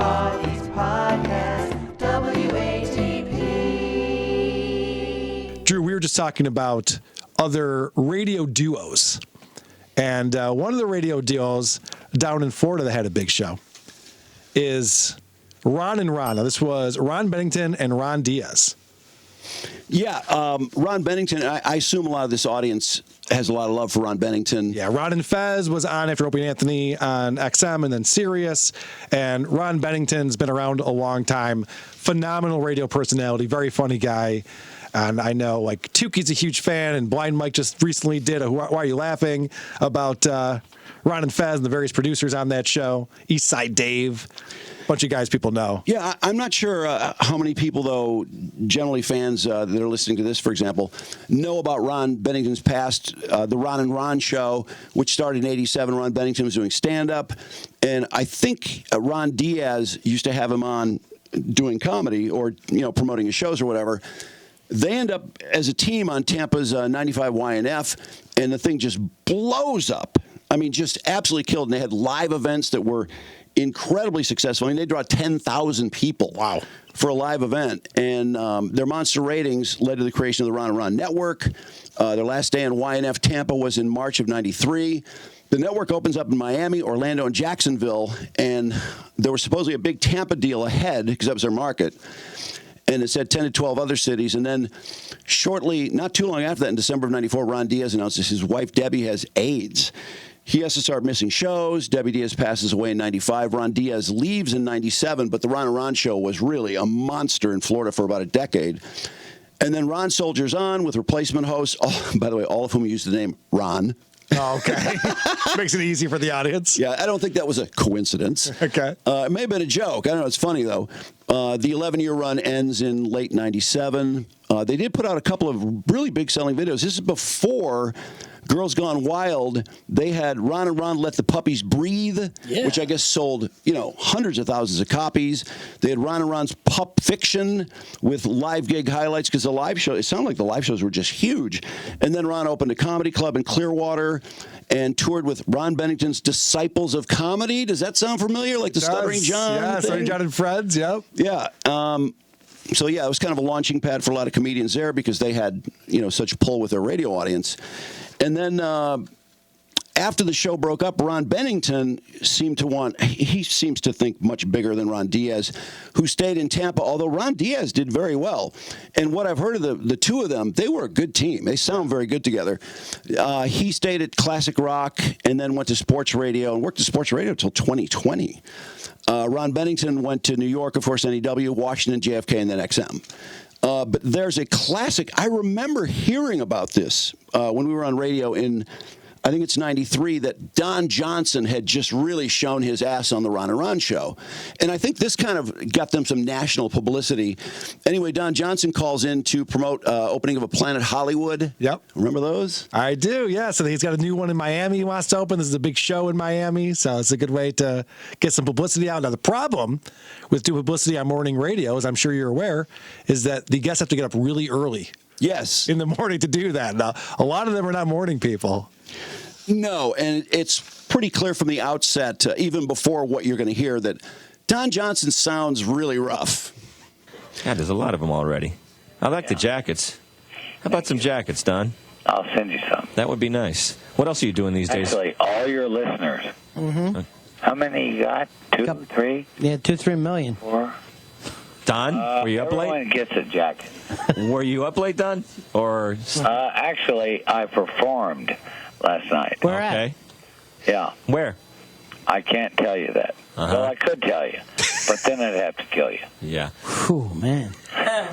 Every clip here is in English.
East Podcast, WATP. Drew, we were just talking about other radio duos. And one of the radio duos down in Florida that had a big show is Ron and Ron. Now, this was Ron Bennington and Ron Diaz. Yeah, Ron Bennington, I assume a lot of this audience has a lot of love for Ron Bennington. Yeah, Ron and Fez was on after Opie and Anthony on XM and then Sirius. And Ron Bennington's been around a long time. Phenomenal radio personality, very funny guy. And I know, like, Tukey's a huge fan, and Blind Mike just recently did a Why Are You Laughing about Ron and Fez and the various producers on that show. Eastside Dave, a bunch of guys people know. Yeah, I'm not sure how many people, though, generally fans that are listening to this, for example, know about Ron Bennington's past, the Ron and Ron show, which started in '87. Ron Bennington was doing stand-up, and I think Ron Diaz used to have him on doing comedy or, promoting his shows or whatever. They end up as a team on Tampa's 95 YNF, and the thing just blows up. I mean, just absolutely killed. And they had live events that were incredibly successful. I mean, they draw 10,000 people for a live event. And their monster ratings led to the creation of the Ron and Ron Network. Their last day on YNF Tampa was in March of '93. The network opens up in Miami, Orlando, and Jacksonville. And there was supposedly a big Tampa deal ahead because that was their market. And it said 10 to 12 other cities. And then shortly, not too long after that, in December of '94, Ron Diaz announces his wife, Debbie, has AIDS. He has to start missing shows. Debbie Diaz passes away in '95. Ron Diaz leaves in '97, but the Ron and Ron show was really a monster in Florida for about a decade. And then Ron soldiers on with replacement hosts, by the way, all of whom used the name Ron. Oh, okay. Makes it easy for the audience. Yeah, I don't think that was a coincidence. Okay. It may have been a joke. I don't know. It's funny, though. The 11-year run ends in late '97. They did put out a couple of really big selling videos. This is before Girls Gone Wild. They had Ron and Ron Let the Puppies Breathe, which I guess sold, hundreds of thousands of copies. They had Ron and Ron's Pup Fiction with live gig highlights because the live show, it sounded like the live shows were just huge. And then Ron opened a comedy club in Clearwater and toured with Ron Bennington's Disciples of Comedy. Does that sound familiar? Like the Stuttering John? Yeah, Stuttering John and Friends, yep. Yeah. So, yeah, it was kind of a launching pad for a lot of comedians there because they had, such pull with their radio audience. And then after the show broke up, Ron Bennington seems to think much bigger than Ron Diaz, who stayed in Tampa, although Ron Diaz did very well. And what I've heard of the two of them, they were a good team. They sound very good together. He stayed at Classic Rock and then went to sports radio and worked at sports radio until 2020. Ron Bennington went to New York, of course, NEW, Washington, JFK, and then XM. But there's a classic. I remember hearing about this when we were on radio in, I think it's '93, that Don Johnson had just really shown his ass on the Ron and Ron show. And I think this kind of got them some national publicity. Anyway, Don Johnson calls in to promote opening of a Planet Hollywood. Yep. Remember those? I do, yeah. So he's got a new one in Miami he wants to open. This is a big show in Miami, so it's a good way to get some publicity out. Now, the problem with doing publicity on morning radio, as I'm sure you're aware, is that the guests have to get up really early. Yes. In the morning to do that. Now, a lot of them are not morning people. No, and it's pretty clear from the outset, even before what you're going to hear, that Don Johnson sounds really rough. God, there's a lot of them already. I like the jackets. How about some jackets, Don? I'll send you some. That would be nice. What else are you doing these days? Actually, all your listeners. Mm-hmm. How many you got? 2, 3? Yeah, 2-3 million. 4? Don, were you up late? Everyone gets a jacket. Were you up late, Don? Or actually, I performed last night. Where at? Yeah. Where? I can't tell you that. Well, I could tell you, but then I'd have to kill you. Yeah. Whew, man.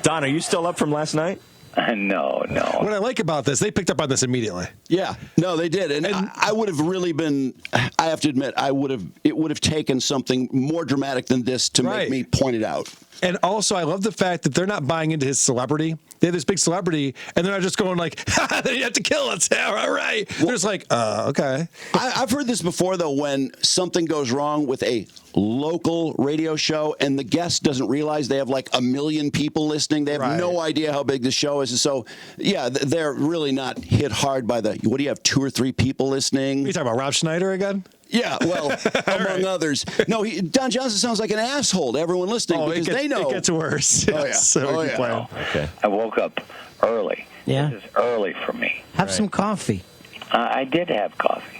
Don, are you still up from last night? No. What I like about this, they picked up on this immediately. Yeah, no, they did, and I would have really been. I have to admit, it would have taken something more dramatic than this to make me point it out. And also, I love the fact that they're not buying into his celebrity. They have this big celebrity, and they're not just going like, you have to kill us. Yeah, all right. They're just like, okay. I've heard this before, though, when something goes wrong with a local radio show and the guest doesn't realize they have like 1 million people listening. They have no idea how big the show is. And so, yeah, they're really not hit hard by what do you have, 2 or 3 people listening? Are you talking about Rob Schneider again? Yeah, well, among others. No, Don Johnson sounds like an asshole to everyone listening because they know. It gets worse. Oh, yeah. So keep playing. Okay. I woke up early. Yeah. This is early for me. Have some coffee. I did have coffee.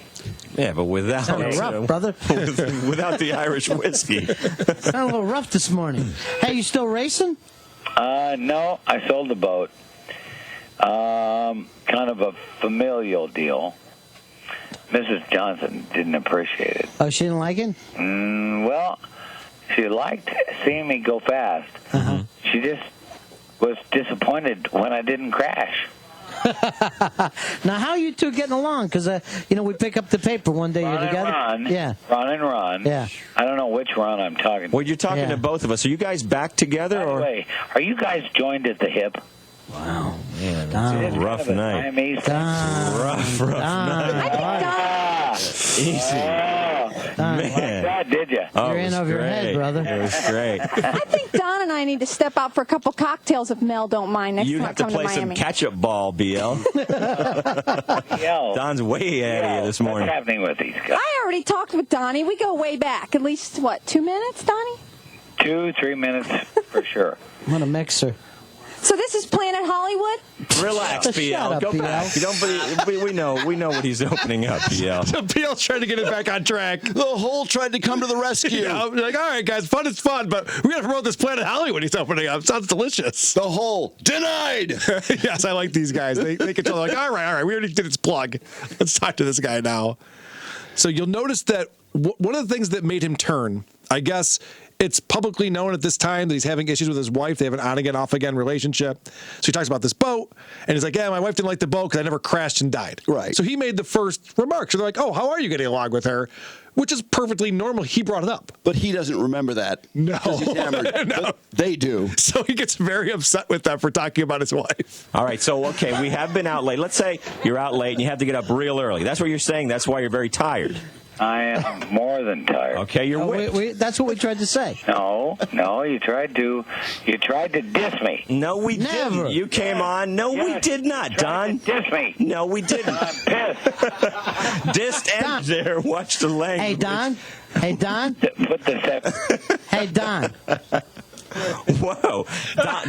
Yeah, but without Sounded rough, brother. without the Irish whiskey. Sounded a little rough this morning. Hey, you still racing? No, I sold the boat. Kind of a familial deal. Mrs. Johnson didn't appreciate it. Oh, she didn't like it? Well, she liked seeing me go fast. Uh-huh. She just was disappointed when I didn't crash. Now, how are you two getting along? Because, we pick up the paper one day. Ron You're together. and Ron. Yeah. Ron and Ron. Yeah. I don't know which Ron I'm talking to. Well, you're talking to both of us. Are you guys back together? By the way, are you guys joined at the hip? Wow. Man, Don. that's a rough Kind of a night. Siamese thing? Rough night. Easy. Man. That did you? Oh, You're it in was over your head, great. brother. It was great. I think Don and I need to step out for a couple cocktails if Mel don't mind next You time I have to come play to some Miami. catch-up ball, BL. Yo. Don's way ahead of you this morning. What's happening with these guys? I already talked with Donnie. We go way back. At least, 2 minutes, Donnie? 2-3 minutes for sure. What a mixer. So this is Planet Hollywood? Relax, Shut BL. up, Go BL. back. You don't believe, we know what he's opening up, BL. So Beal's trying to get it back on track. The whole tried to come to the rescue. You're like, all right, guys, fun is fun, but we got to promote this Planet Hollywood he's opening up. Sounds delicious. The whole denied. Yes, I like these guys. They control. Like, all right, we already did its plug. Let's talk to this guy now. So you'll notice that one of the things that made him turn, I guess, it's publicly known at this time that he's having issues with his wife. They have an on-again, off-again relationship. So he talks about this boat, and he's like, yeah, my wife didn't like the boat because I never crashed and died. Right. So he made the first remark. So they're like, oh, how are you getting along with her? Which is perfectly normal. He brought it up. But he doesn't remember that. No. 'Cause he's hammered. No. But they do. So he gets very upset with them for talking about his wife. All right, so, okay, we have been out late. Let's say you're out late and you have to get up real early. That's what you're saying. That's why you're very tired. I am more than tired. Okay, you're That's what we tried to say. No, you tried to diss me. No, we Never. didn't. You came on. No, we Yes, did not, you tried Don. to diss me. No, we didn't. I'm pissed. Dissed and Don. there. Watch the language. Hey, Don. Hey, Don. Put the Hey, Don. Whoa.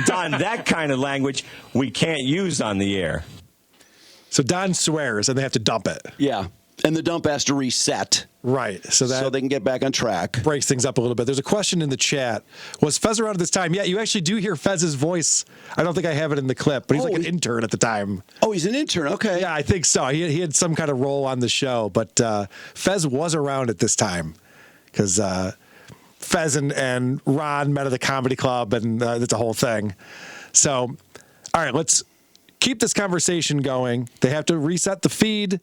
Don, that kind of language we can't use on the air. So Don swears, and they have to dump it. Yeah. And the dump has to reset Right. So that they can get back on track. breaks things up a little bit. There's a question in the chat. Was Fez around at this time? Yeah, you actually do hear Fez's voice. I don't think I have it in the clip, but he's like an intern at the time. Oh, he's an intern. Okay. Yeah, I think so. He had some kind of role on the show, but Fez was around at this time because Fez and Ron met at the comedy club, and it's a whole thing. So, all right, let's keep this conversation going. They have to reset the feed,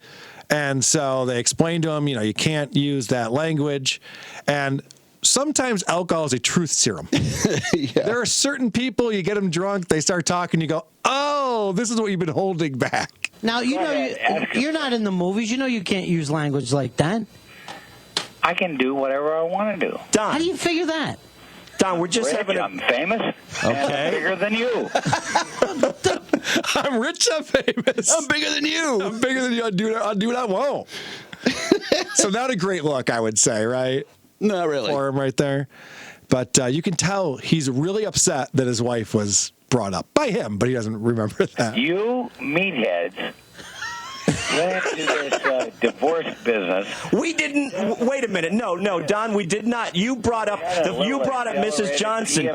and so they explain to him, you can't use that language. And sometimes alcohol is a truth serum. Yeah. There are certain people, you get them drunk, they start talking, you go, oh, this is what you've been holding back. Now, you're not in the movies. You know you can't use language like that. I can do whatever I want to do. Don, How do you figure that? Don, we're just Rich, having a... I'm famous. And I'm bigger than you. I'm rich, I'm famous. I'm bigger than you. I'm bigger than you. I'll do what I won't. So not a great look, I would say, right? Not really. For him right there. But you can tell he's really upset that his wife was brought up by him, but he doesn't remember that. You meatheads went into this divorce business. We didn't... Wait a minute. No, Don, we did not. You brought up Mrs. Johnson.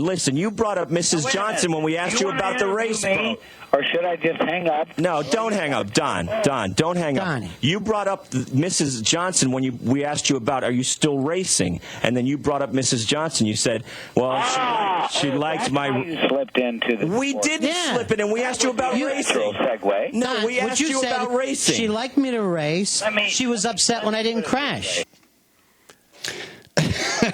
Listen. You brought up Mrs. Johnson when we asked you about the race boat. Or should I just hang up? No, don't hang up, Don, don't hang up. Donnie. You brought up Mrs. Johnson when we asked you about, are you still racing? And then you brought up Mrs. Johnson. You said, well, she liked my... You slipped into the We didn't slip it, and we asked you about racing. Segue. No, we What asked you you said, about racing. She liked me to race. I mean- She was upset when I didn't crash.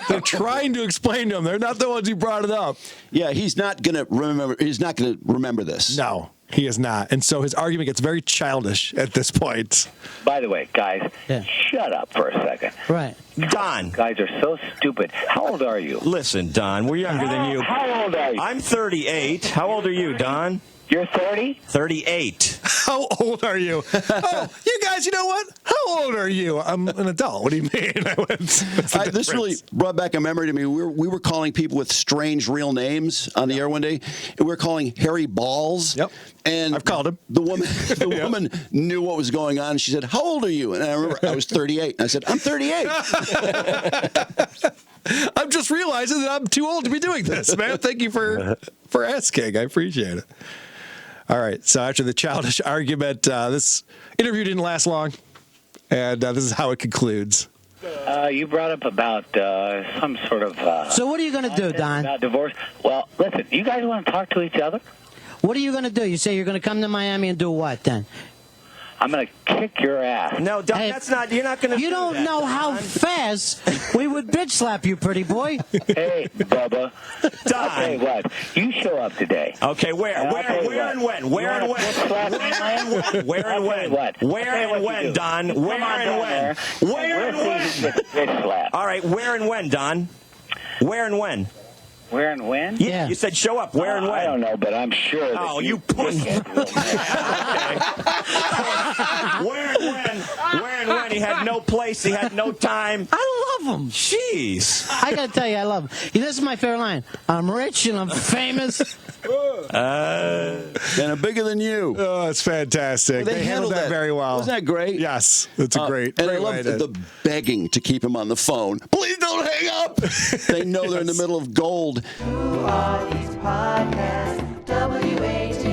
They're trying to explain to him. They're not the ones who brought it up. Yeah, he's not going to remember. He's not going to remember this. No, he is not. And so his argument gets very childish at this point. By the way, guys, Yeah. shut up for a second. Right. Don, Guys are so stupid. How old are you? listen, Don, we're younger than you. How old are you? I'm 38. How old are you, Don? You're 30? 38. How old are you? Oh, you guys, you know what? How old are you? I'm an adult. What do you mean? This really brought back a memory to me. We were calling people with strange real names on the air one day. We were calling Harry Balls. Yep. And I've called him. The woman knew what was going on. She said, "How old are you?" And I remember I was 38. And I said, "I'm 38." I'm just realizing that I'm too old to be doing this, man. Thank you for asking. I appreciate it. All right. So after the Childish argument, this interview didn't last long, and this is how it concludes. You brought up about some sort of... So what are you going to do, Don? About divorce. Well, listen, you guys want to talk to each other? What are you going to do? You say you're going to come to Miami and do what then? I'm going to kick your ass. No, Don, Hey, that's not. You're not going to. You don't know how fast we would bitch slap you, pretty boy. Hey, Bubba. Don. I'll tell you what. You show up today. Okay, where and when? Where and when? Where and when, Don? Where and when? Where and when? All right, where and when, Don? Where and when? Where and when? Yeah. You said show up. Where and when? I don't know, but I'm sure that Oh, you pussy. Where and when? Where and when? He had no place. He had no time. I love him. Jeez. I got to tell you, I love him. This is my favorite line. I'm rich and I'm famous. And I'm bigger than you. Oh, it's fantastic. They handled that very well. Wasn't that great? Yes. It's a great And I way love to- the begging to keep him on the phone. Please don't hang up. They know they're in the middle of gold. Who are these podcasts? WATP.